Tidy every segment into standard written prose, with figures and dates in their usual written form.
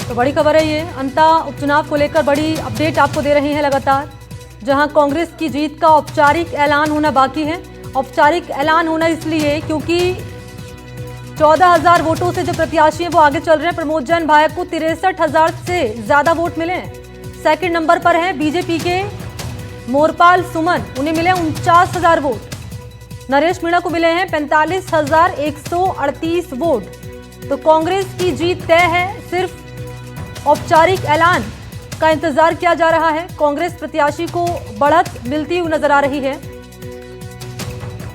तो बड़ी खबर है ये, अंता उपचुनाव को लेकर बड़ी अपडेट आपको दे रहे हैं लगातार, जहां कांग्रेस की जीत का औपचारिक ऐलान होना बाकी है। औपचारिक ऐलान होना इसलिए क्योंकि 14,000 वोटों से जो प्रत्याशी हैं वो आगे चल रहे हैं। प्रमोद जैन भाया को 63,000 से ज्यादा वोट मिले हैं। सेकंड नंबर पर है बीजेपी के मोरपाल सुमन, उन्हें मिले 49,000 वोट। नरेश मीणा को मिले हैं 45,138 वोट। तो कांग्रेस की जीत तय है, सिर्फ औपचारिक ऐलान का इंतजार किया जा रहा है। कांग्रेस प्रत्याशी को बढ़त मिलती हुई नजर आ रही है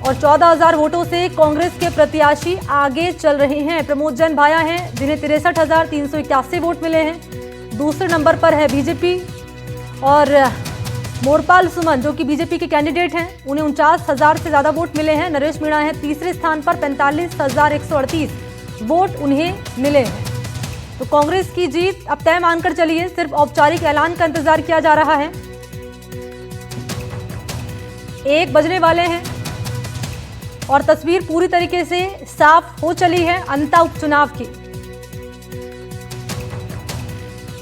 और 14,000 वोटों से कांग्रेस के प्रत्याशी आगे चल रहे हैं। प्रमोद जैन भाया हैं जिन्हें 63,381 वोट मिले हैं। दूसरे नंबर पर है बीजेपी और मोरपाल सुमन जो कि बीजेपी के कैंडिडेट हैं, उन्हें 49,000 से ज्यादा वोट मिले हैं। नरेश मीणा है तीसरे स्थान पर, 45,138 वोट उन्हें मिले हैं। तो कांग्रेस की जीत अब तय मानकर चलिए, सिर्फ औपचारिक ऐलान का इंतजार किया जा रहा है। 1 बजने वाले हैं और तस्वीर पूरी तरीके से साफ हो चली है अंता उपचुनाव की।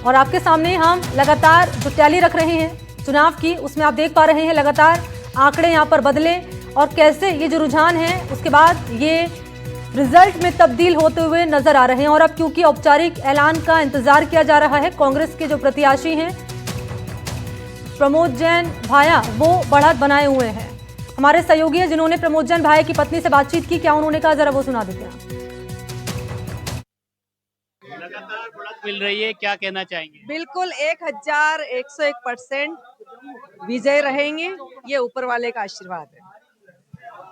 और आपके सामने हम लगातार जो टैली रख रहे हैं चुनाव की, उसमें आप देख पा रहे हैं लगातार आंकड़े यहां पर बदले और कैसे ये जो रुझान है उसके बाद ये रिजल्ट में तब्दील होते हुए नजर आ रहे हैं। और अब क्योंकि औपचारिक ऐलान का इंतजार किया जा रहा है, कांग्रेस के जो प्रत्याशी हैं प्रमोद जैन भाया वो बढ़त बनाए हुए हैं। हमारे सहयोगी हैं जिन्होंने प्रमोद जैन भाया की पत्नी से बातचीत की, क्या उन्होंने कहा जरा वो सुना देते हैं। लगातार बढ़त मिल रही है, क्या कहना चाहेंगे? बिल्कुल 1101% विजय रहेंगे, ये ऊपर वाले का आशीर्वाद है।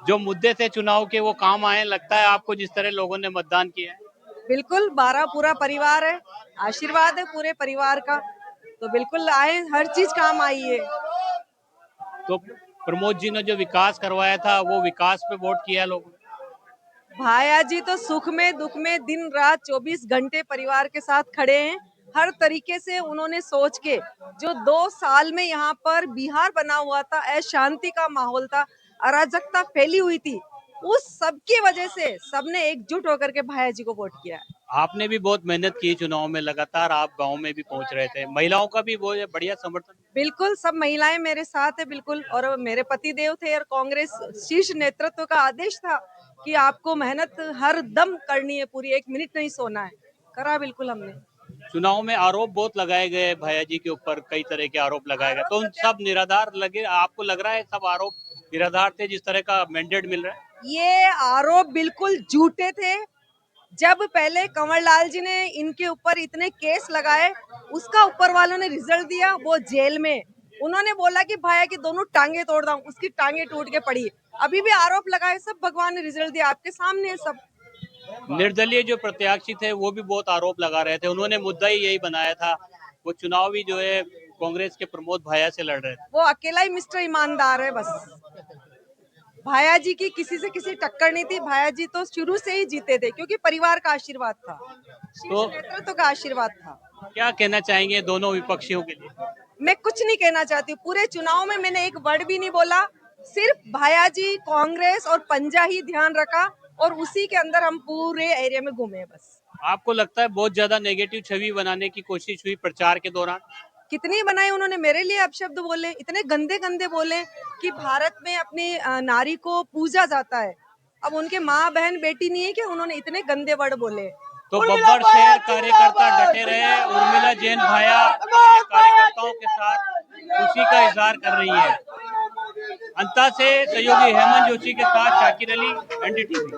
जो मुद्दे थे चुनाव के वो काम आए, लगता है आपको जिस तरह लोगों ने मतदान किया है? बिल्कुल 12 पूरा परिवार है, आशीर्वाद है पूरे परिवार का, तो बिल्कुल आए, हर चीज काम आई है। तो प्रमोद जी ने जो विकास करवाया था वो विकास पे वोट किया लोगों ने। भाया जी तो सुख में दुख में दिन रात 24 घंटे परिवार के साथ खड़े हैं। हर तरीके से उन्होंने सोच के, जो 2 साल में यहाँ पर बिहार बना हुआ था, अशांति का माहौल था, अराजकता फैली हुई थी, उस सब की वजह से सबने एकजुट होकर के भाया जी को वोट किया है। आपने भी बहुत मेहनत की चुनाव में, लगातार आप गांव में भी पहुंच रहे थे, महिलाओं का भी बहुत बढ़िया समर्थन। बिल्कुल सब महिलाएं मेरे साथ है, बिल्कुल। और मेरे पति देव थे और कांग्रेस शीर्ष नेतृत्व का आदेश था कि आपको मेहनत हर दम करनी है, पूरी 1 मिनट नहीं सोना है, करा बिल्कुल हमने। चुनाव में आरोप बहुत लगाए गए भैया जी के ऊपर, कई तरह के आरोप लगाए गए, तो उन सब निराधार लगे? आपको लग रहा है सब आरोप निराधार थे जिस तरह का मैंडेट मिल रहा है? ये आरोप बिल्कुल झूठे थे। जब पहले कंवरलाल जी ने इनके ऊपर इतने केस लगाए, उसका ऊपर वालों ने रिजल्ट दिया, वो जेल में। उन्होंने बोला कि भाया की दोनों टांगे तोड़ दूं, उसकी टांगे टूट के पड़ी। अभी भी आरोप लगाए, सब भगवान ने रिजल्ट दिया, आपके सामने है सब। निर्दलीय जो प्रत्याशी थे वो भी बहुत आरोप लगा रहे थे, उन्होंने मुद्दा ही यही बनाया था, वो चुनाव भी जो है कांग्रेस के प्रमोद भाया से लड़ रहे थे। वो अकेला ही मिस्टर ईमानदार है बस। भाया जी की किसी से किसी टक्कर नहीं थी। भाया जी तो शुरू से ही जीते थे क्योंकि परिवार का आशीर्वाद था, तो नेतृत्व का आशीर्वाद था। क्या कहना चाहेंगे दोनों विपक्षियों के लिए? मैं कुछ नहीं कहना चाहती हूँ, पूरे चुनाव में मैंने एक वर्ड भी नहीं बोला, सिर्फ भाया जी, कांग्रेस और पंजा ही ध्यान रखा और उसी के अंदर हम पूरे एरिया में घूमे बस। आपको लगता है बहुत ज्यादा नेगेटिव छवि बनाने की कोशिश हुई प्रचार के दौरान? कितनी बनाई उन्होंने, मेरे लिए अपशब्द बोले, इतने गंदे गंदे बोले कि भारत में अपनी नारी को पूजा जाता है। अब उनके माँ बहन बेटी नहीं है कि उन्होंने इतने गंदे वर्ड बोले। तो बब्बर शहर कार्यकर्ता डटे रहे, उर्मिला जैन भाया अपने कार्यकर्ताओं के साथ खुशी का इजहार कर रही है। अंता से सहयोगी हेमंत जोशी के साथ शाकिर अली, एनडीटीवी।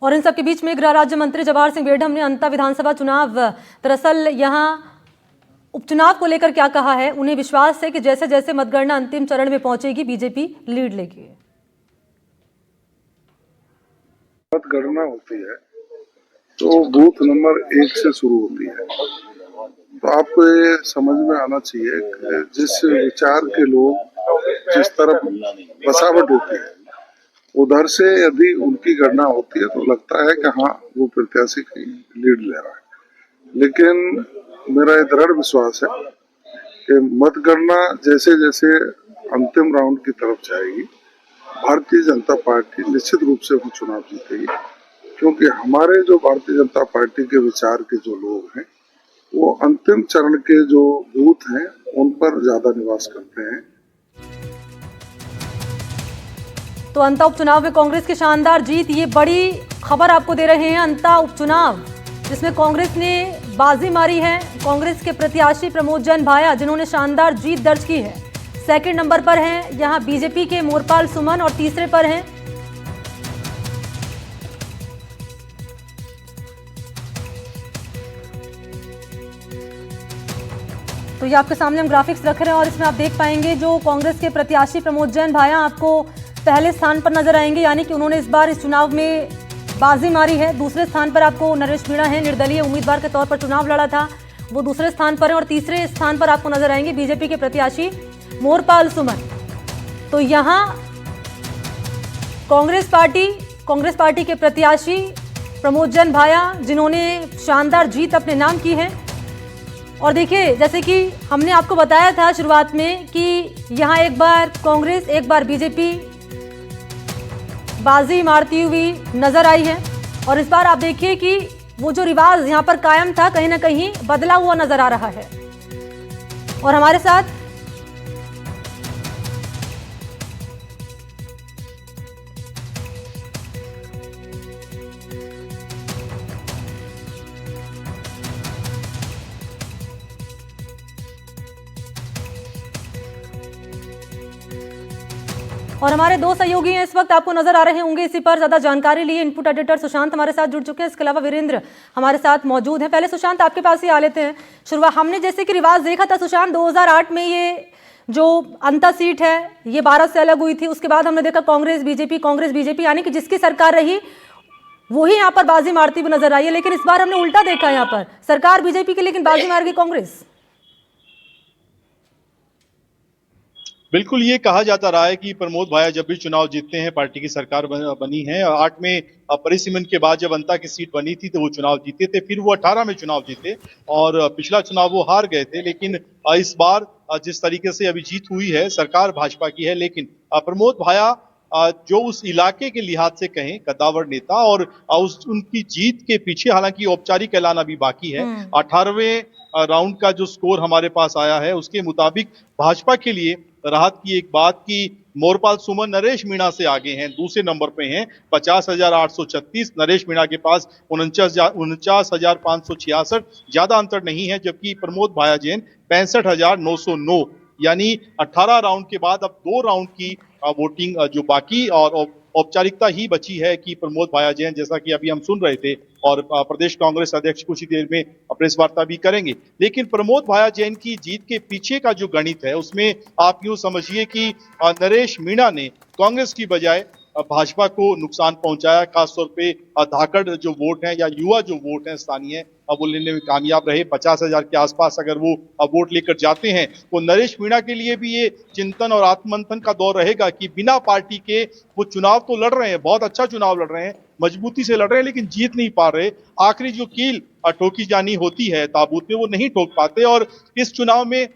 और इन सबके बीच में गृह राज्य मंत्री जवाहर सिंह बेढम ने अंता विधानसभा चुनाव, दरअसल यहां उपचुनाव को लेकर क्या कहा है। उन्हें विश्वास है कि जैसे जैसे मतगणना अंतिम चरण में पहुंचेगी बीजेपी लीड लेगी। मतगणना होती है तो बूथ नंबर 1 से शुरू होती है, तो आपको ये समझ में आना चाहिए कि जिस विचार के लोग जिस तरफ बसावट होती है उधर से यदि उनकी गणना होती है तो लगता है कि हाँ वो प्रत्याशी की लीड ले रहा है। लेकिन मेरा ये दृढ़ विश्वास है कि मतगणना जैसे जैसे अंतिम राउंड की तरफ जाएगी, भारतीय जनता पार्टी निश्चित रूप से वो चुनाव जीतेगी क्योंकि हमारे जो भारतीय जनता पार्टी के विचार के जो लोग हैं वो अंतिम चरण के जो बूथ हैं उन पर ज्यादा निवास करते हैं। तो अंता उपचुनाव में कांग्रेस की शानदार जीत, ये बड़ी खबर आपको दे रहे हैं। अंता उपचुनाव जिसमें कांग्रेस ने बाजी मारी है। कांग्रेस के प्रत्याशी प्रमोद जैन भाया जिन्होंने शानदार जीत दर्ज की है, सेकंड नंबर पर हैं। यहां बीजेपी के मोरपाल सुमन और तीसरे पर हैं तो ये आपके सामने हम ग्राफिक्स रख रहे हैं और इसमें आप देख पाएंगे जो कांग्रेस के प्रत्याशी प्रमोद जैन भाया आपको पहले स्थान पर नजर आएंगे, यानी कि उन्होंने इस बार इस चुनाव में बाजी मारी है। दूसरे स्थान पर आपको नरेश मीणा है, निर्दलीय उम्मीदवार के तौर पर चुनाव लड़ा था, वो दूसरे स्थान पर है। और तीसरे स्थान पर आपको नजर आएंगे बीजेपी के प्रत्याशी मोरपाल सुमन। तो यहाँ कांग्रेस पार्टी के प्रत्याशी प्रमोद जैन भाया जिन्होंने शानदार जीत अपने नाम की है। और देखिए, जैसे कि हमने आपको बताया था शुरुआत में कि यहाँ एक बार कांग्रेस एक बार बीजेपी बाजी मारती हुई नजर आई है और इस बार आप देखिए कि वो जो रिवाज यहाँ पर कायम था कहीं ना कहीं बदला हुआ नजर आ रहा है। और हमारे साथ हमारे दो सहयोगी हैं इस वक्त, आपको नजर आ रहे होंगे इसी पर। ज्यादा जानकारी लिए इनपुट एडिटर सुशांत हमारे साथ जुड़ चुके हैं, इसके अलावा वीरेंद्र हमारे साथ मौजूद हैं। पहले सुशांत आपके पास ही आ लेते हैं। शुरुआत हमने जैसे कि रिवाज देखा था सुशांत, 2008 में ये जो अंता सीट है ये 12 से अलग हुई थी। उसके बाद हमने देखा कांग्रेस बीजेपी यानी कि जिसकी सरकार रही वही यहाँ पर बाजी मारती हुई नजर आई है। लेकिन इस बार हमने उल्टा देखा, यहाँ पर सरकार बीजेपी की लेकिन बाजी मार गई कांग्रेस। बिल्कुल, ये कहा जाता रहा है कि प्रमोद भाया जब भी चुनाव जीतते हैं पार्टी की सरकार बनी है। 8 में परिसीमन के बाद जब अंता की सीट बनी थी तो वो चुनाव जीते थे, फिर वो 18 में चुनाव जीते और पिछला चुनाव वो हार गए थे। लेकिन इस बार जिस तरीके से अभी जीत हुई है सरकार भाजपा की है, लेकिन प्रमोद भाया जो उस इलाके के लिहाज से कहें कद्दावर नेता और उनकी जीत के पीछे हालांकि औपचारिक ऐलान अभी बाकी है। 18वें राउंड का जो स्कोर हमारे पास आया है उसके मुताबिक भाजपा के लिए राहत की एक बात कि मोरपाल सुमन नरेश मीणा से आगे हैं, दूसरे नंबर पे हैं 50,836। नरेश मीणा के पास 49,566, ज्यादा अंतर नहीं है। जबकि प्रमोद भाया जैन 65,909, यानी 18 राउंड के बाद अब 2 राउंड की वोटिंग जो बाकी और औपचारिकता ही बची है कि प्रमोद भाया जैन, जैसा कि अभी हम सुन रहे थे और प्रदेश कांग्रेस अध्यक्ष कुछ ही देर में प्रेस वार्ता भी करेंगे। लेकिन प्रमोद भाया जैन की जीत के पीछे का जो गणित है उसमें आप यूं समझिए कि नरेश मीणा ने कांग्रेस की बजाय भाजपा को नुकसान पहुंचाया। खासतौर पे धाकड़ जो वोट हैं या युवा जो वोट हैं स्थानीय, वो लेने में कामयाब रहे। 50,000 के आसपास अगर वो वोट लेकर जाते हैं तो नरेश मीणा के लिए भी ये चिंतन और आत्ममंथन का दौर रहेगा कि बिना पार्टी के वो चुनाव तो लड़ रहे हैं, बहुत अच्छा चुनाव लड़ रहे हैं, मजबूती से लड़ रहे हैं, लेकिन जीत नहीं पा रहे। आखिरी जो कील ठोकी जानी होती है ताबूत में वो नहीं ठोक पाते। और इस चुनाव में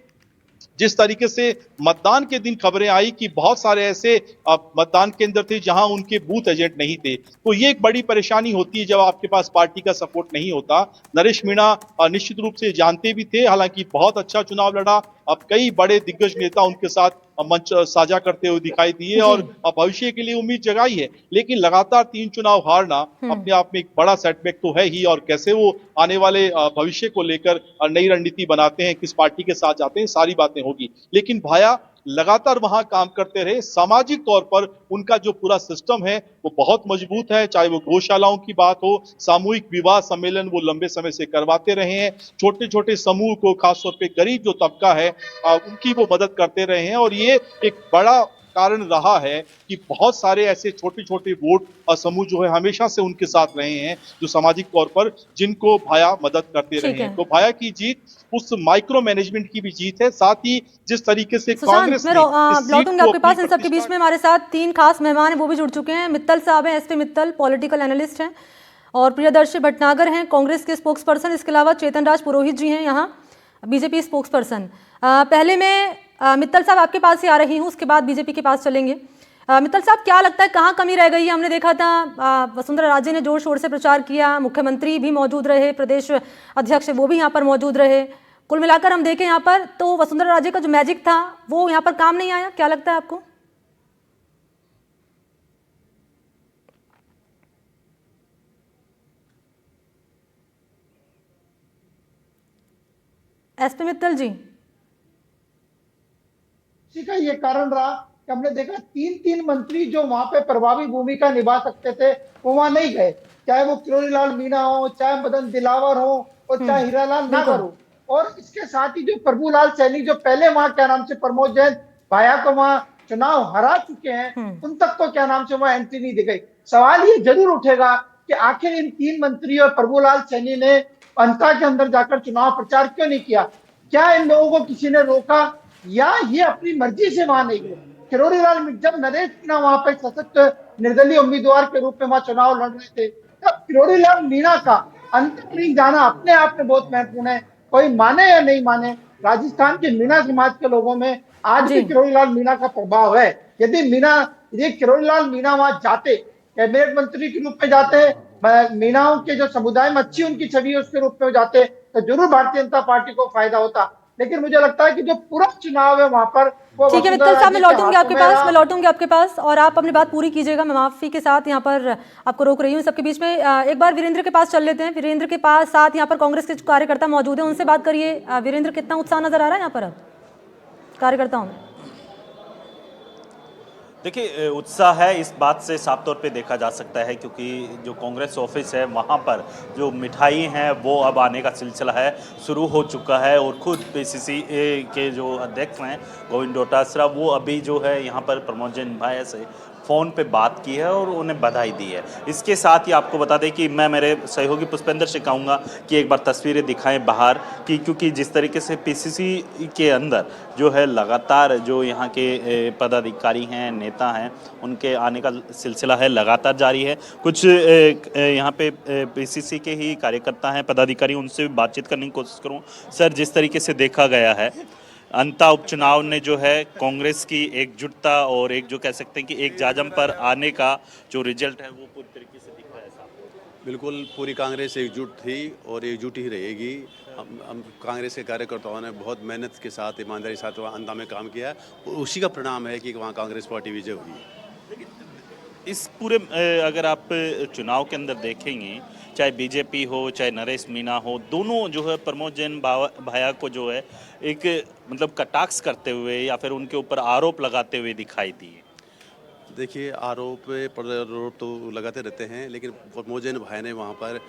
जिस तरीके से मतदान के दिन खबरें आई कि बहुत सारे ऐसे मतदान केंद्र थे जहां उनके बूथ एजेंट नहीं थे, तो ये एक बड़ी परेशानी होती है जब आपके पास पार्टी का सपोर्ट नहीं होता। नरेश मीणा निश्चित रूप से जानते भी थे, हालांकि बहुत अच्छा चुनाव लड़ा। अब कई बड़े दिग्गज नेता उनके साथ मंच साझा करते हुए दिखाई दिए और भविष्य के लिए उम्मीद जगाई है। लेकिन लगातार 3 चुनाव हारना अपने आप में एक बड़ा सेटबैक तो है ही, और कैसे वो आने वाले भविष्य को लेकर नई रणनीति बनाते हैं, किस पार्टी के साथ जाते हैं, सारी बातें होगी। लेकिन भाया लगातार वहां काम करते रहे। सामाजिक तौर पर उनका जो पूरा सिस्टम है वो बहुत मजबूत है, चाहे वो गौशालाओं की बात हो, सामूहिक विवाह सम्मेलन वो लंबे समय से करवाते रहे हैं, छोटे छोटे समूह को खासतौर पे गरीब जो तबका है उनकी वो मदद करते रहे हैं। और ये एक बड़ा कारण रहा है कि बहुत सारे ऐसे छोटे छोटे वोट और समूह जो है हमेशा से उनके साथ रहे हैं, जो सामाजिक तौर पर जिनको भाया मदद करते रहे हैं। तो भाया की जीत उस माइक्रो मैनेजमेंट की भी जीत है, साथ ही जिस तरीके से कांग्रेस ने लौटूंगा आपके पास। इन सबके बीच में हमारे साथ 3 खास मेहमान हैं, वो भी जुड़ चुके हैं। मित्तल साहब हैं, एसपी मित्तल, पॉलिटिकल एनालिस्ट हैं, और प्रियदर्शी भटनागर हैं, कांग्रेस के स्पोक्स पर्सन। इसके अलावा चेतन राज पुरोहित जी हैं यहाँ, बीजेपी स्पोक्स पर्सन। पहले मैं मित्तल साहब आपके पास ही आ रही हूँ, उसके बाद बीजेपी के पास चलेंगे। मित्तल साहब, क्या लगता है कहाँ कमी रह गई है? हमने देखा था वसुंधरा राजे ने जोर शोर से प्रचार किया, मुख्यमंत्री भी मौजूद रहे, प्रदेश अध्यक्ष वो भी यहाँ पर मौजूद रहे। कुल मिलाकर हम देखें यहाँ पर तो वसुंधरा राजे का जो मैजिक था वो यहाँ पर काम नहीं आया। क्या लगता है आपको? एसपी मित्तल जी, इसी का ये कारण रहा कि हमने देखा 3 मंत्री जो वहां पे प्रभावी भूमिका निभा सकते थे वो वहां नहीं गए, चाहे वो किरोड़ी लाल मीणा हो, चाहे मदन दिलावर हो और चाहे हीरालाल नागर हो। और इसके साथ ही जो प्रभुलाल सैनी जो पहले वहां क्या नाम से प्रमोद जैन भाया को वहां चुनाव हरा चुके हैं, उन तक को क्या नाम से वहां एंट्री नहीं दी गई। सवाल ये जरूर उठेगा कि आखिर इन 3 मंत्री और प्रभुलाल सैनी ने अंता के अंदर जाकर चुनाव प्रचार क्यों नहीं किया? क्या इन लोगों को किसी ने रोका या ये अपनी मर्जी से वहां नहीं गए? किरोड़ी लाल जब नरेश मीणा वहां पर सशक्त निर्दलीय उम्मीदवार के रूप में वहां चुनाव लड़ रहे थे, तब किरोड़ी लाल मीणा का अंतरिम जाना अपने आप में बहुत महत्वपूर्ण है। कोई माने या नहीं माने, राजस्थान के मीणा समाज के लोगों में आज भी किरोड़ी लाल मीणा का प्रभाव है। यदि किरोड़ी लाल मीणा वहां जाते, कैबिनेट मंत्री के रूप में जाते, मीणाओं के जो समुदाय में अच्छी उनकी छवि है उसके रूप में जाते, तो जरूर भारतीय जनता पार्टी को फायदा होता। लेकिन मुझे लगता है कि जो पूरा चुनाव है वहां पर वो ठीक है मित्तल साहब, मैं लौटूंगी आपके पास और आप अपनी बात पूरी कीजिएगा। मैं माफी के साथ यहाँ पर आपको रोक रही हूँ सबके बीच में। एक बार वीरेंद्र के पास चल लेते हैं। वीरेंद्र के पास साथ यहाँ पर कांग्रेस के कार्यकर्ता मौजूद हैं, उनसे बात करिए। वीरेंद्र, कितना उत्साह नजर आ रहा है यहाँ पर अब कार्यकर्ताओं में? देखिए, उत्साह है, इस बात से साफ तौर पे देखा जा सकता है क्योंकि जो कांग्रेस ऑफिस है वहाँ पर जो मिठाई हैं वो अब आने का सिलसिला है शुरू हो चुका है। और खुद पीसीसी के जो अध्यक्ष हैं गोविंद डोटासरा, वो अभी जो है यहाँ पर प्रमोद जैन भाया से फ़ोन पे बात की है और उन्हें बधाई दी है। इसके साथ ही आपको बता दें कि मैं मेरे सहयोगी पुष्पेंद्र से कहूँगा कि एक बार तस्वीरें दिखाएं बाहर की, क्योंकि जिस तरीके से पीसीसी के अंदर जो है लगातार जो यहाँ के पदाधिकारी हैं, नेता हैं, उनके आने का सिलसिला है लगातार जारी है। कुछ यहाँ पे पीसीसी के ही कार्यकर्ता हैं, पदाधिकारी, उनसे भी बातचीत करने की कोशिश करूँ। सर, जिस तरीके से देखा गया है अंता उपचुनाव ने जो है कांग्रेस की एकजुटता और एक जो कह सकते हैं कि एक जाजम पर आने का जो रिजल्ट है वो पूरी तरीके से दिख रहा है साहब। बिल्कुल पूरी कांग्रेस एकजुट थी और एकजुट ही रहेगी। हम कांग्रेस के कार्यकर्ताओं ने बहुत मेहनत के साथ, ईमानदारी के साथ अंता में काम किया और उसी का परिणाम है कि वहाँ कांग्रेस पार्टी विजय हुई। इस पूरे अगर आप चुनाव के अंदर देखेंगे, चाहे बीजेपी हो चाहे नरेश मीणा हो, दोनों जो है प्रमोद जैन भाया को जो है एक मतलब कटाक्ष करते हुए या फिर उनके ऊपर आरोप लगाते हुए दिखाई दिए। देखिए, आरोप तो लगाते रहते हैं, लेकिन प्रमोद जैन भाई ने वहाँ पर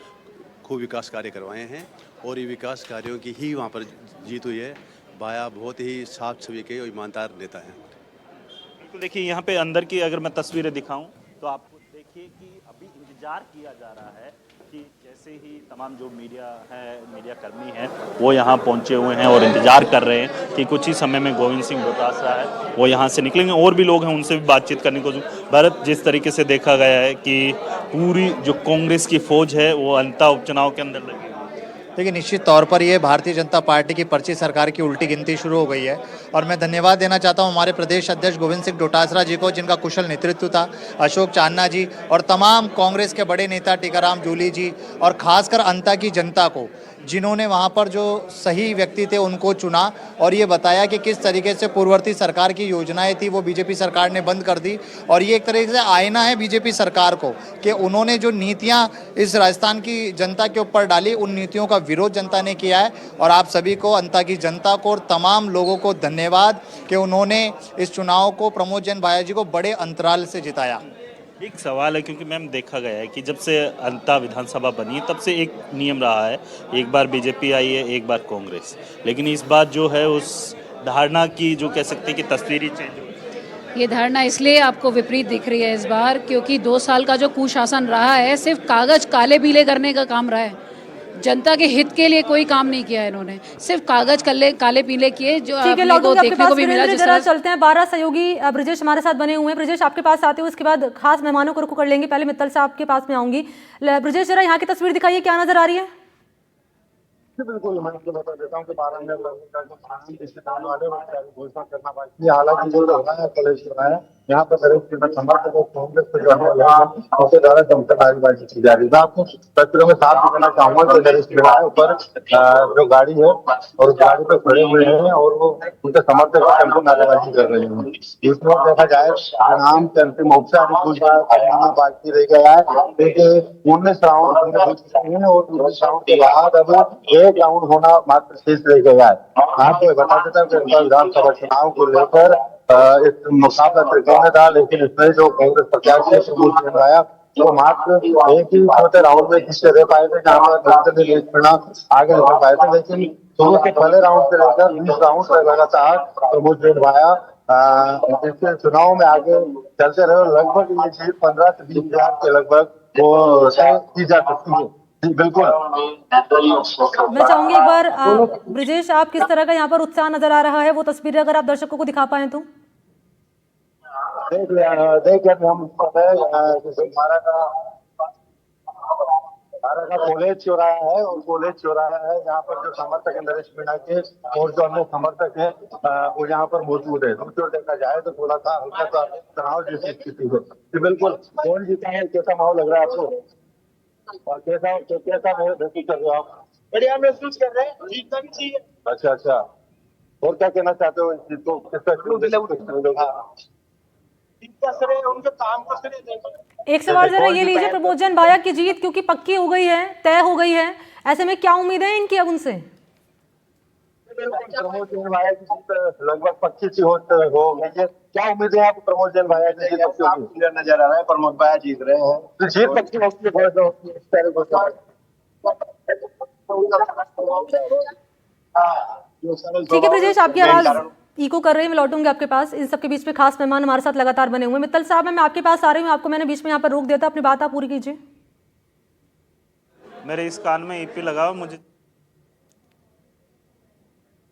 खूब विकास कार्य करवाए हैं और ये विकास कार्यों की ही वहाँ पर जीत हुई है। भाया बहुत ही साफ छवि के और ईमानदार नेता हैं। बिल्कुल, देखिए यहाँ पे अंदर की अगर मैं तस्वीरें दिखाऊं तो आपको देखिए कि अभी इंतजार किया जा रहा है कि जैसे ही तमाम जो मीडिया कर्मी हैं वो यहाँ पहुँचे हुए हैं और इंतजार कर रहे हैं कि कुछ ही समय में गोविंद सिंह डोटासरा है वो यहाँ से निकलेंगे। और भी लोग हैं, उनसे भी बातचीत करने को। भारत, जिस तरीके से देखा गया है कि पूरी जो कांग्रेस की फौज है वो अंता उपचुनाव के अंदर लगी। देखिए, निश्चित तौर पर ये भारतीय जनता पार्टी की पर्ची सरकार की उल्टी गिनती शुरू हो गई है और मैं धन्यवाद देना चाहता हूँ हमारे प्रदेश अध्यक्ष गोविंद सिंह डोटासरा जी को, जिनका कुशल नेतृत्व था, अशोक चांदना जी और तमाम कांग्रेस के बड़े नेता टीकाराम जूली जी और खासकर अंता की जनता को, जिन्होंने वहाँ पर जो सही व्यक्ति थे उनको चुना और ये बताया कि किस तरीके से पूर्ववर्ती सरकार की योजनाएं थी वो बीजेपी सरकार ने बंद कर दी। और ये एक तरीके से आईना है बीजेपी सरकार को कि उन्होंने जो नीतियां इस राजस्थान की जनता के ऊपर डाली, उन नीतियों का विरोध जनता ने किया है। और आप सभी को, अंता की जनता को और तमाम लोगों को धन्यवाद कि उन्होंने इस चुनाव को प्रमोद जैन भाया जी को बड़े अंतराल से जिताया। एक सवाल है, क्योंकि मैम देखा गया है कि जब से अंता विधानसभा बनी है तब से एक नियम रहा है, एक बार बीजेपी आई है, एक बार कांग्रेस, लेकिन इस बार जो है उस धारणा की जो कह सकते हैं कि तस्वीर ही चेंज हो। ये धारणा इसलिए आपको विपरीत दिख रही है इस बार क्योंकि 2 साल का जो कुशासन रहा है सिर्फ कागज काले पीले करने का काम रहा है। जनता के हित के लिए कोई काम नहीं किया इन्होंने, सिर्फ कागज काले पीले किए। जो आपको देखने को भी मिला। जिस तरह चलते हैं 12 सहयोगी ब्रिजेश हमारे साथ बने हुए हैं। ब्रिजेश, आपके पास आते हुए उसके बाद खास मेहमानों को रुख कर लेंगे। पहले मित्तल साहब के पास में आऊंगी। ब्रिजेश, जरा यहाँ की तस्वीर दिखाइए, क्या नजर आ रही है? बिल्कुल मैं आपको बता देता हूँ कि 12 में वाले घोषणा करना बाकी है। हालांकि जो होना है कॉलेज हो रहा है यहाँ पर समर्थक और कांग्रेस को जो है उससे ज्यादा जमकर नारेबाजी की जा रही है। मैं आपको तस्वीरों में साफ दिखाना चाहूंगा कि नरेश मीणा है ऊपर जो गाड़ी है और उस गाड़ी पे खड़े हुए हैं और वो उनके समर्थक टेम्पो नारेबाजी कर रहे हैं। इसमें देखा जाए नाम के अंतिम औपचारिक बाकी रह गया है क्योंकि 19 राउंड और 19 राउंड के बाद अब एक राउंड होना मात्र शेष रह गया है। आपको बता देता हूँ कि विधानसभा चुनाव को लेकर एक मुकाबला त्रिकोणीय था, लेकिन इसमें जो कांग्रेस प्रत्याशी आया तो मात्र एक ही छोटे राउंड में किससे रह पाए थे जहाँ पर आगे निकल पाए थे। लेकिन शुरू के पहले राउंड से लेकर 20 राउंड तक लगातार प्रमोद जैन भाया इसके चुनाव में आगे चलते रहे। लगभग ये जीत 15 से 20 हजार के लगभग वो तय की जा सकती है। जी बिल्कुल। मैं चाहूंगी एक बार ब्रिजेश, आप किस तरह का यहाँ पर उत्साह नजर आ रहा है, वो तस्वीरें अगर आप दर्शकों को दिखा पाए तो। देख हम हमारा का कॉलेज चौराहा है और कॉलेज चौराहा है जहाँ पर जो समर्थक है नरेश मीणा के और जो अन्य समर्थक है वो यहाँ पर मौजूद है। दूसरी ओर देखा जाए तो थोड़ा सा हल्का सा तनाव जैसी स्थिति है। बिल्कुल कौन जीता है, कैसा माहौल लग रहा है आपको और कैसा महसूस कर रहे हो आप? बढ़िया महसूस कर रहे हैं, जीतना भी चाहिए। अच्छा और क्या कहना चाहते हो इस चीज को, उनके काम को एक सवाल जरा ये लीजिए, प्रमोद जैन भाया की जीत क्योंकि पक्की हो गई है, तय हो गई है, ऐसे में क्या उम्मीद है इनकी अब उनसे? प्रमोद जैन भाया की जीत लगभग पक्की सी हो गई है। क्या उम्मीद है आपको प्रमोद जैन भाया की जीत? नजर आ रहा है प्रमोद भाया जीत रहे हैं, जीत पक्की ठीक है ब्रिजेश, आपकी आवाज इको कर रही है, मैं लौटूंगी आपके पास। इन सबके बीच में खास मेहमान हमारे साथ लगातार बने हुए हैं। मित्तल साहब, मैं आपके पास आ रही हूँ, आपको मैंने बीच में यहाँ पर रोक दिया था, अपनी बात आप पूरी कीजिए। मेरे इस कान में ईपी लगा, मुझे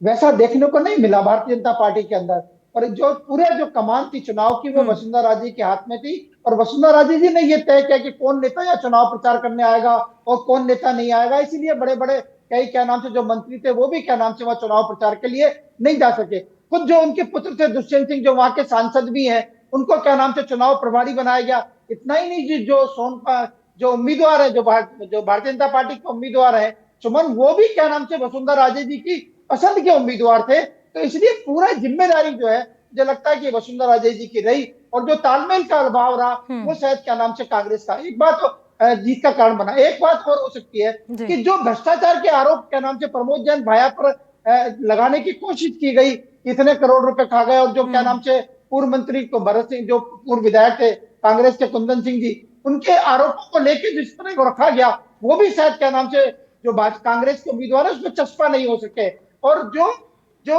वैसा देखने को नहीं मिला भारतीय जनता पार्टी के अंदर। और जो कमान थी चुनाव की वो वसुंधरा राजे के हाथ में थी और वसुंधरा राजे जी ने ये तय किया कि कौन नेता या चुनाव प्रचार करने आएगा और कौन नेता नहीं आएगा। इसीलिए बड़े बड़े कई क्या नाम से जो मंत्री थे वो भी क्या नाम से वहां चुनाव प्रचार के लिए नहीं जा सके। खुद जो उनके पुत्र थे दुष्यंत सिंह जो वहां के सांसद भी हैं, उनको क्या नाम से चुनाव प्रभारी बनाया गया। इतना ही नहीं जी, जो उम्मीदवार है, जो भारतीय जनता पार्टी के उम्मीदवार है सुमन, वो भी क्या नाम से वसुंधरा राजे जी की पसंद के उम्मीदवार थे। तो इसलिए पूरा जिम्मेदारी जो है मुझे लगता है कि वसुंधरा राजे जी की रही और जो तालमेल का अभाव रहा वो शायद क्या नाम से कांग्रेस का एक बात तो जीत का कारण बना। एक बात और हो सकती है कि जो भ्रष्टाचार के आरोप क्या नाम से प्रमोद जैन भाया पर लगाने की कोशिश की गई, इतने करोड़ रुपए खा गए, और जो क्या नाम से पूर्व मंत्री को भरत सिंह जो पूर्व विधायक थे कांग्रेस के कुंदन सिंह जी, उनके आरोपों को लेकर जिस तरह को रखा गया वो भी शायद क्या नाम से जो कांग्रेस के उम्मीदवार है उसमें चस्पा नहीं हो सके। और जो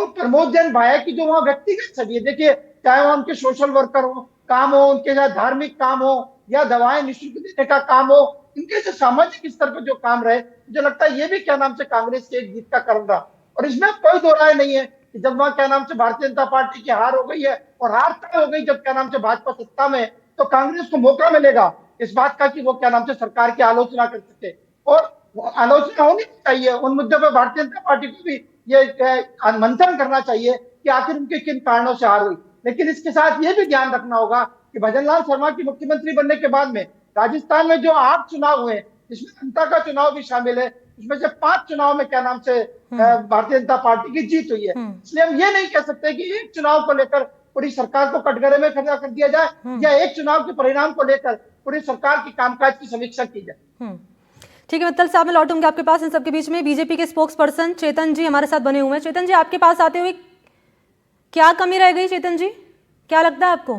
प्रमोद जैन भाया की जो वहां व्यक्तिगत छवि है, देखिए चाहे वहां उनके सोशल वर्कर हो काम हो, उनके साथ धार्मिक काम हो या दवाएं निःशुल्क देने का काम हो, इनके जो सामाजिक स्तर पर जो काम रहे, मुझे लगता है ये भी क्या नाम से कांग्रेस के एक जीत का कारण रहा। और इसमें कोई दो राय नहीं है कि जब वहां क्या नाम से भारतीय जनता पार्टी की हार हो गई है और हार तय हो गई जब क्या नाम से भाजपा सत्ता में, तो कांग्रेस को मौका मिलेगा इस बात का कि वो क्या नाम से सरकार की आलोचना कर सके। और आलोचना होनी चाहिए उन मुद्दों पर, भारतीय जनता पार्टी को भी ये मंथन करना चाहिए कि आखिर उनके किन कारणों से हार हुई। लेकिन इसके साथ ये भी ध्यान रखना होगा कि भजनलाल शर्मा की मुख्यमंत्री बनने के बाद में राजस्थान में जो 8 चुनाव हुए, इसमें जनता का चुनाव भी शामिल है, इसमें से 5 चुनाव में क्या नाम से भारतीय जनता पार्टी की जीत हुई है। इसलिए हम ये नहीं कह सकते कि एक चुनाव को लेकर पूरी सरकार को कटघरे में खड़ा कर दिया जाए या एक चुनाव के परिणाम को लेकर पूरी सरकार की कामकाज की समीक्षा की जाए। ठीक है मित्तल साहब, मैं लौटूंगी आपके पास। इन सबके बीच में बीजेपी के स्पोक्स पर्सन चेतन जी हमारे साथ बने हुए हैं। चेतन जी, आपके पास आते हुए क्या कमी रह गई? चेतन जी, क्या लगता है आपको?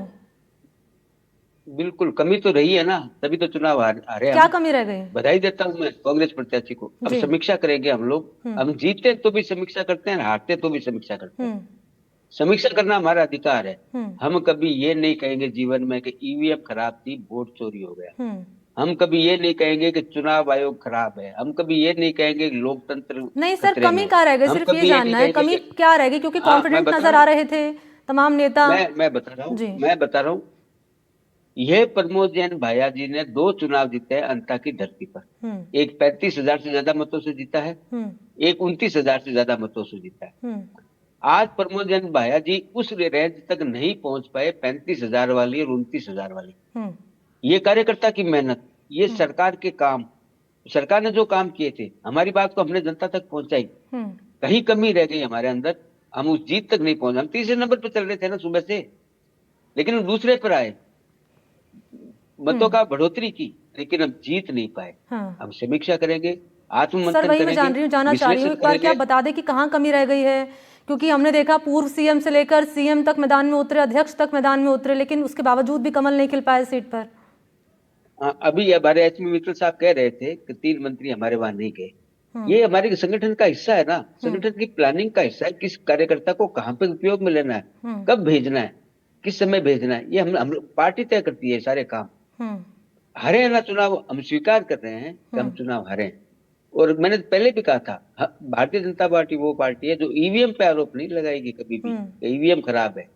बिल्कुल कमी तो रही है ना, तभी तो चुनाव हारे। क्या कमी रह गई? बधाई देता हूँ मैं कांग्रेस प्रत्याशी को। अब समीक्षा करेंगे हम लोग, हम जीतते तो भी समीक्षा करते हैं, हारते तो भी समीक्षा करते हैं। समीक्षा करना हमारा अधिकार है। हम कभी ये नहीं कहेंगे जीवन में कि ईवीएम खराब थी, वोट चोरी हो गया। हम कभी ये नहीं कहेंगे कि चुनाव आयोग खराब है। हम कभी ये नहीं कहेंगे कि लोकतंत्र नहीं। सर, कमी क्या रह गई? सिर्फ ये जानना है कमी क्या रह गई, क्योंकि कॉन्फिडेंट नजर आ रहे थे तमाम नेता। मैं बता रहा हूँ यह प्रमोद जैन भाया जी ने 2 चुनाव जीते हैं अंता की धरती पर। एक 35,000 से ज्यादा मतों से जीता है, एक 29,000 से ज्यादा मतों से जीता है। आज प्रमोद जैन भाया जी उस रेंज तक नहीं पहुंच पाए 35,000 वाली और 29,000 वाली। ये कार्यकर्ता की मेहनत, ये सरकार के काम, सरकार ने जो काम किए थे, हमारी बात को हमने जनता तक पहुंचाई। कहीं कमी रह गई हमारे अंदर, हम उस जीत तक नहीं पहुंचे। हम तीसरे नंबर पर चल रहे थे ना सुबह से, लेकिन हम दूसरे पर आए, मतों का बढ़ोतरी की, लेकिन हम जीत नहीं पाए। हम समीक्षा करेंगे, आत्ममंथन सर, वही मैं करेंगे, जानना चाह रही हूँ, एक बार क्या बता दें कि कहाँ कमी रह गई है, क्योंकि हमने देखा पूर्व सीएम से लेकर सीएम तक मैदान में उतरे, अध्यक्ष तक मैदान में उतरे, लेकिन उसके बावजूद भी कमल नहीं खिल पाया सीट पर। अभी हमारे एचपी मित्तल साहब कह रहे थे कि 3 मंत्री हमारे वहां नहीं गए। ये हमारे संगठन का हिस्सा है ना, संगठन की प्लानिंग का हिस्सा है। किस कार्यकर्ता को कहाँ पे उपयोग में लेना है, कब भेजना है, किस समय भेजना है, ये हम पार्टी तय करती है सारे काम। हारे ना चुनाव, हम स्वीकार कर रहे हैं कि हम चुनाव हारे। और मैंने पहले भी कहा था, भारतीय जनता पार्टी वो पार्टी है जो ईवीएम पे आरोप नहीं लगाएगी कभी भी, ईवीएम खराब है।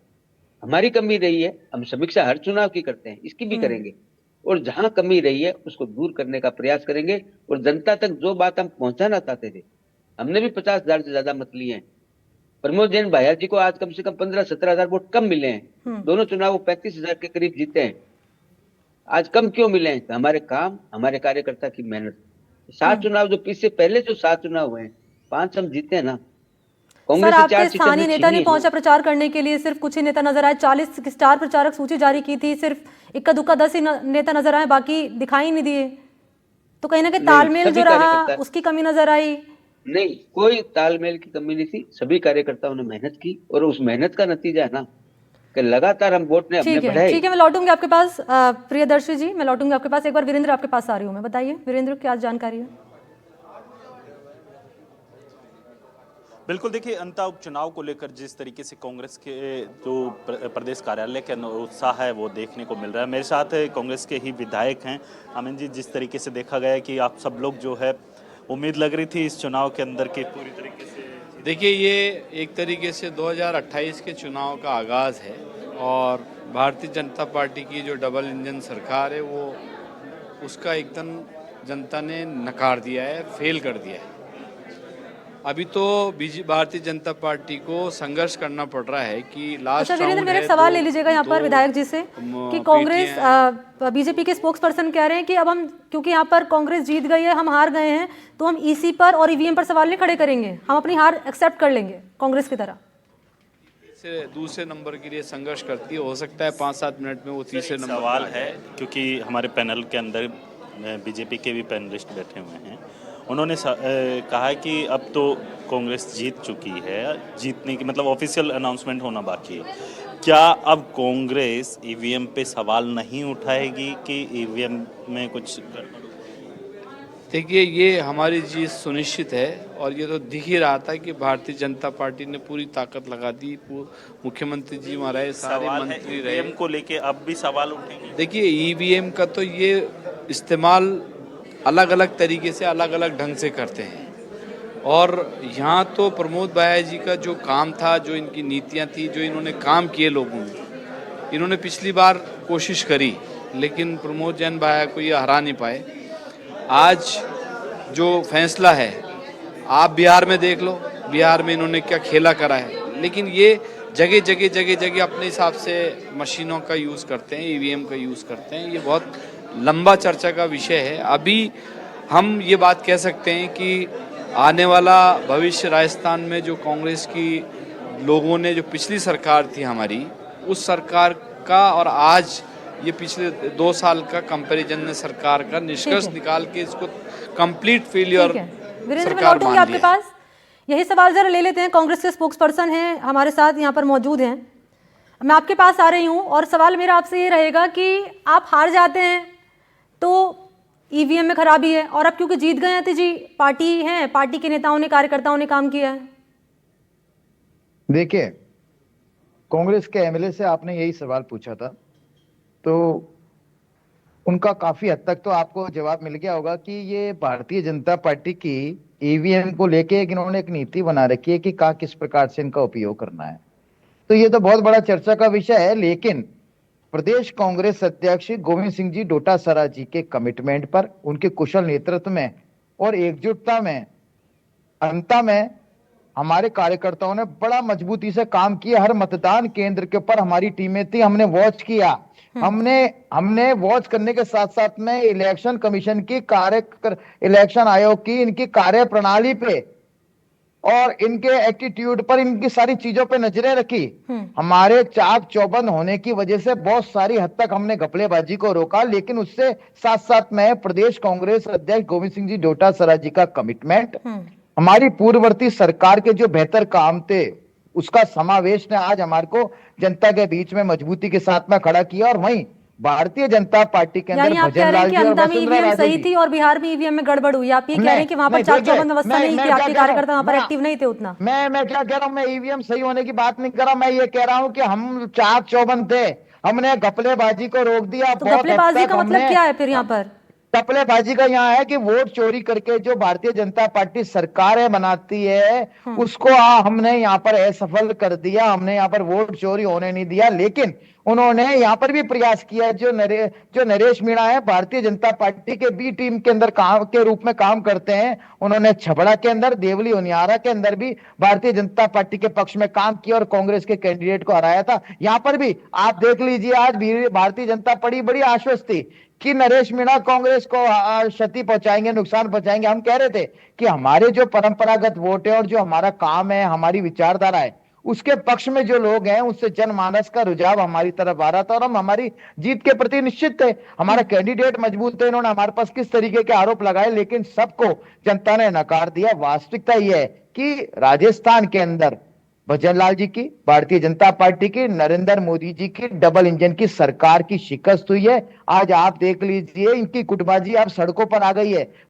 हमारी कमी रही है, हम समीक्षा हर चुनाव की करते हैं, इसकी भी करेंगे, और जहां कमी रही है उसको दूर करने का प्रयास करेंगे। और जनता तक जो बात हम पहुंचाना चाहते थे, हमने भी 50,000 से ज्यादा मत लिए हैं। प्रमोद जैन भाया जी को आज कम से कम 15-17,000 वोट कम मिले हैं। दोनों चुनाव 35,000 के करीब जीते हैं। आज कम क्यों मिले हैं? हमारे काम, हमारे कार्यकर्ता की मेहनत। 7 चुनाव जो पीछे पहले जो 7 चुनाव हुए, 5 हम जीते हैं ना। सर, आपके स्थानीय नेता नहीं पहुंचा प्रचार करने के लिए, सिर्फ कुछ ही नेता नजर आए। 40 स्टार प्रचारक सूची जारी की थी, सिर्फ इक्का दुक्का 10 ही नेता नजर आए, बाकी दिखाई नहीं दिए। तो कहीं ना कहीं तालमेल जो रहा उसकी कमी नजर आई। नहीं, कोई तालमेल की कमी नहीं थी। सभी कार्यकर्ताओं ने मेहनत की, और उस मेहनत का नतीजा है ना कि लगातार हम वोट ने अपने बढ़ाए। ठीक है, मैं लौटूंगी आपके पास प्रियदर्शी जी, मैं लौटूंगी आपके पास। एक बार वीरेंद्र आपके पास आ रही हूँ मैं, बताइए वीरेंद्र, क्या जानकारी है? बिल्कुल, देखिए, अंता उपचुनाव को लेकर जिस तरीके से कांग्रेस के जो प्रदेश कार्यालय के उत्साह है वो देखने को मिल रहा है। मेरे साथ कांग्रेस के ही विधायक हैं अमिन जी। जिस तरीके से देखा गया है कि आप सब लोग जो है, उम्मीद लग रही थी इस चुनाव के अंदर के पूरी तरीके से, देखिए ये एक तरीके से 2028 के चुनाव का आगाज़ है, और भारतीय जनता पार्टी की जो डबल इंजन सरकार है वो उसका एकदम जनता ने नकार दिया है, फेल कर दिया है। अभी तो भारतीय जनता पार्टी को संघर्ष करना पड़ रहा है कि लास्ट वीरेंद्र, मेरे एक सवाल ले लीजिएगा यहाँ पर विधायक जी से कि कांग्रेस बीजेपी के स्पोक्स पर्सन कह रहे हैं कि अब हम, क्योंकि यहाँ पर कांग्रेस जीत गई है, हम हार गए हैं, तो हम ईसी पर और ईवीएम पर सवाल नहीं खड़े करेंगे, हम अपनी हार एक्सेप्ट कर लेंगे कांग्रेस की तरह। दूसरे नंबर के लिए संघर्ष करती है, हो सकता है 5-7 मिनट में वो तीसरे नंबर सवाल है। क्योंकि हमारे पैनल के अंदर बीजेपी के भी पैनलिस्ट बैठे हुए हैं, उन्होंने कहा कि अब तो कांग्रेस जीत चुकी है, जीतने की मतलब ऑफिशियल अनाउंसमेंट होना बाकी है। क्या अब कांग्रेस ईवीएम पे सवाल नहीं उठाएगी कि ईवीएम में कुछ? देखिए, ये हमारी जीत सुनिश्चित है, और ये तो दिख ही रहा था कि भारतीय जनता पार्टी ने पूरी ताकत लगा दी। मुख्यमंत्री जी हमारे सारे मंत्री रहे, ईवीएम को लेके अब भी सवाल उठेंगे। देखिए, ईवीएम का तो ये इस्तेमाल अलग अलग तरीके से, अलग अलग ढंग से करते हैं, और यहाँ तो प्रमोद भाया जी का जो काम था, जो इनकी नीतियाँ थी, जो इन्होंने काम किए लोगों में, इन्होंने पिछली बार कोशिश करी, लेकिन प्रमोद जैन भाया को ये हरा नहीं पाए। आज जो फैसला है, आप बिहार में देख लो, बिहार में इन्होंने क्या खेला करा है, लेकिन ये जगह जगह अपने हिसाब से मशीनों का यूज़ करते हैं, ईवीएम का यूज़ करते हैं। ये बहुत लंबा चर्चा का विषय है। अभी हम ये बात कह सकते हैं कि आने वाला भविष्य राजस्थान में जो कांग्रेस की लोगों ने, जो पिछली सरकार थी हमारी, उस सरकार का और आज ये पिछले 2 साल का कंपैरिजन में सरकार का निष्कर्ष निकाल के इसको कंप्लीट फेलियर सरकार मान आपके पास यही सवाल जरा ले लेते हैं। कांग्रेस के स्पोक्स पर्सन हैं हमारे साथ यहाँ पर मौजूद हैं, मैं आपके पास आ रही हूँ, और सवाल मेरा आपसे ये रहेगा कि आप हार जाते हैं तो ईवीएम में खराबी है, और अब क्योंकि जीत गए हैं तो जी पार्टी है, पार्टी के नेताओं ने, कार्यकर्ताओं ने काम किया है। देखिए, कांग्रेस के एमएलए से आपने यही सवाल पूछा था, तो उनका काफी हद तक तो आपको जवाब मिल गया होगा कि ये भारतीय जनता पार्टी की ईवीएम को लेके इन्होंने एक नीति बना रखी है कि किस प्रकार से इनका उपयोग करना है। तो ये तो बहुत बड़ा चर्चा का विषय है, लेकिन प्रदेश कांग्रेस अध्यक्ष गोविंद सिंह जी डोटासरा जी के कमिटमेंट पर, उनके कुशल नेतृत्व में और एकजुटता में, अंता में हमारे कार्यकर्ताओं ने बड़ा मजबूती से काम किया। हर मतदान केंद्र के ऊपर हमारी टीमें थी, हमने वॉच किया। हमने वॉच करने के साथ साथ में इलेक्शन कमीशन की इलेक्शन आयोग की इनकी कार्य प्रणाली पे और इनके एटीट्यूड पर, इनकी सारी चीजों पे नजरें रखी। हमारे चाक चौबंद होने की वजह से बहुत सारी हद तक हमने घपलेबाजी को रोका, लेकिन उससे साथ साथ में प्रदेश कांग्रेस अध्यक्ष गोविंद सिंह जी डोटासरा जी का कमिटमेंट, हमारी पूर्ववर्ती सरकार के जो बेहतर काम थे उसका समावेश ने आज हमारे को जनता के बीच में मजबूती के साथ में खड़ा किया। और वहीं भारतीय जनता पार्टी के अंदर आप कह रहे हैं कि अंदर में ईवीएम सही थी और बिहार में ईवीएम में गड़बड़ हुई। आप ये कह रहे हैं कि वहां पर चाक चौबंद व्यवस्था नहीं थी, आपके कार्यकर्ता वहां पर एक्टिव नहीं थे उतना। मैं क्या कह रहा हूँ, मैं ईवीएम सही होने की बात नहीं कर रहा, मैं ये कह रहा हूँ कि हम चाक चौबंद थे, हमने घपलेबाजी को रोक दिया। तो घपलेबाजी का मतलब क्या है फिर यहाँ पर? घपलेबाजी का यहाँ है कि वोट चोरी करके जो भारतीय जनता पार्टी सरकारें बनाती है उसको हमने यहाँ पर असफल कर दिया। हमने यहाँ पर वोट चोरी होने नहीं दिया, लेकिन उन्होंने यहाँ पर भी प्रयास किया। जो नरेश मीणा है भारतीय जनता पार्टी के बी टीम के अंदर काम के रूप में काम करते हैं, उन्होंने छबड़ा के अंदर, देवली उनियारा के अंदर भी भारतीय जनता पार्टी के पक्ष में काम किया और कांग्रेस के कैंडिडेट को हराया था। यहाँ पर भी आप देख लीजिए, आज भी भारतीय जनता पार्टी बड़ी आश्वस्त थी कि नरेश मीणा कांग्रेस को क्षति पहुंचाएंगे, नुकसान पहुंचाएंगे। हम कह रहे थे कि हमारे जो परंपरागत वोट है और जो हमारा काम है, हमारी विचारधारा है, उसके पक्ष में जो लोग हैं उससे जनमानस का रुझाव हमारी तरफ आ रहा था और हम हमारी जीत के प्रति निश्चित थे। हमारा कैंडिडेट मजबूत थे, इन्होंने हमारे पास किस तरीके के आरोप लगाए, लेकिन सबको जनता ने नकार दिया। वास्तविकता यह है कि राजस्थान के अंदर भजनलाल जी की, भारतीय जनता पार्टी की, नरेंद्र मोदी जी की डबल इंजन की सरकार की शिकस्त हुई है। आज आप देख लीजिए, इनकी गुटबाजी अब सड़कों पर आ गई है।